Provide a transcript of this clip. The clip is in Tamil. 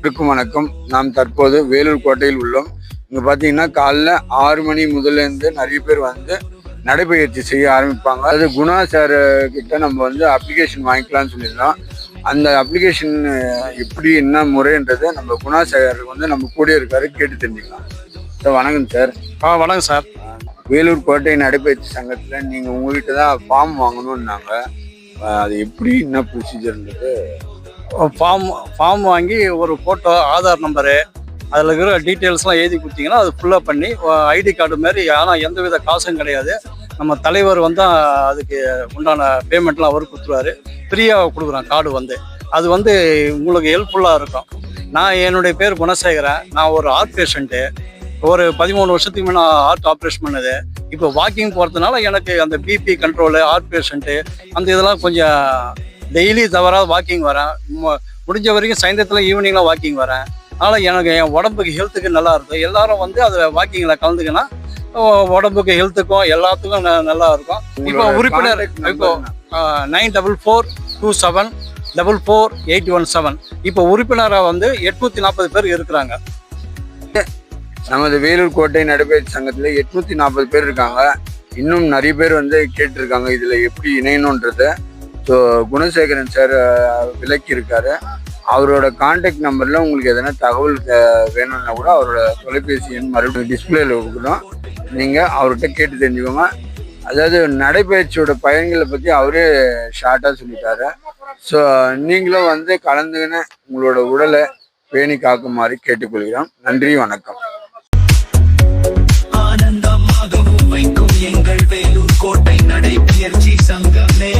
வணக்கம். நாம் தற்போது வேலூர் கோட்டையில் உள்ளோம். இங்கே பார்த்தீங்கன்னா காலைல 6 மணி முதலேருந்து நிறைய பேர் வந்து நடைபயிற்சி செய்ய ஆரம்பிப்பாங்க. அது குணா சார் கிட்ட நம்ம வந்து அப்ளிகேஷன் வாங்கிக்கலாம்னு சொல்லியிருந்தோம். அந்த அப்ளிகேஷன் எப்படி என்ன முறைன்றதை நம்ம குணா சார் வந்து நம்ம கூட இருக்காரு, கேட்டு தெரிஞ்சுக்கலாம். சார் வணக்கம் சார். வணக்கம் சார். வேலூர் கோட்டை நடைபயிற்சி சங்கத்தில் நீங்கள் உங்ககிட்ட தான் ஃபார்ம் வாங்கணும்னாங்க. அது எப்படி என்ன ப்ரொசீஜர்ன்றது? ஃபார்ம் வாங்கி ஒரு ஃபோட்டோ, ஆதார் நம்பரு, அதில் இருக்கிற டீட்டெயில்ஸ்லாம் எழுதி கொடுத்தீங்கன்னா அது ஃபுல்லப் பண்ணி ஐடி கார்டு மாதிரி. ஆனால் எந்த வித காசும் கிடையாது. நம்ம தலைவர் வந்து அதுக்கு உண்டான பேமெண்ட்லாம் அவர் கொடுத்துருவாரு. ஃப்ரீயாக கொடுக்குறோம் கார்டு வந்து. அது வந்து உங்களுக்கு ஹெல்ப்ஃபுல்லாக இருக்கும். என்னுடைய பேர் குணசேகரன். நான் ஒரு ஹார்ட் பேஷண்ட்டு. ஒரு 13 வருஷத்துக்கு முன்னே ஹார்ட் ஆப்ரேஷன் பண்ணது. இப்போ வாக்கிங் போகிறதுனால எனக்கு அந்த பிபி கண்ட்ரோலு, ஹார்ட் பேஷண்ட்டு, அந்த இதெல்லாம் கொஞ்சம் டெய்லி தவறாத வாக்கிங் வரேன். முடிஞ்ச வரைக்கும் சாயந்தரத்தில் ஈவினிங்லாம் வாக்கிங் வரேன். அதனால் எனக்கு என் உடம்புக்கு ஹெல்த்துக்கு நல்லா இருக்கும். எல்லாரும் வந்து அதில் வாக்கிங்கில் கலந்துக்கினா உடம்புக்கு ஹெல்த்துக்கும் எல்லாத்துக்கும் நல்லா இருக்கும். இப்போ உறுப்பினர் இப்போ 9427444817 இப்போ உறுப்பினராக வந்து 840 பேர் இருக்கிறாங்க. நமது வேலூர் கோட்டை நடைபயிற்சி சங்கத்தில் 840 பேர் இருக்காங்க. இன்னும் நிறைய பேர் வந்து கேட்டிருக்காங்க இதில் எப்படி இணையணுன்றதை. ஸோ குணசேகரன் சார் விளக்கி இருக்காரு. அவரோட கான்டாக்ட் நம்பரில் உங்களுக்கு எதனா தகவல் வேணும்னா கூட அவரோட தொலைபேசி எண் மறுபடியும் டிஸ்பிளேல கொடுக்குறோம். நீங்கள் அவர்கிட்ட கேட்டு தெரிஞ்சுக்கோங்க. அதாவது நடைபயிற்சியோட பயன்களை பற்றி அவரே ஷார்ட்டாக சொல்லிட்டாரு. ஸோ நீங்களும் வந்து கலந்துக்கின உங்களோட உடலை பேணி காக்குமாறு கேட்டுக்கொள்கிறோம். நன்றி, வணக்கம். ஆனந்தமாகவும் வைக்கும் எங்கள் வேலூர் கோட்டை நடைபயிற்சி சங்கமே.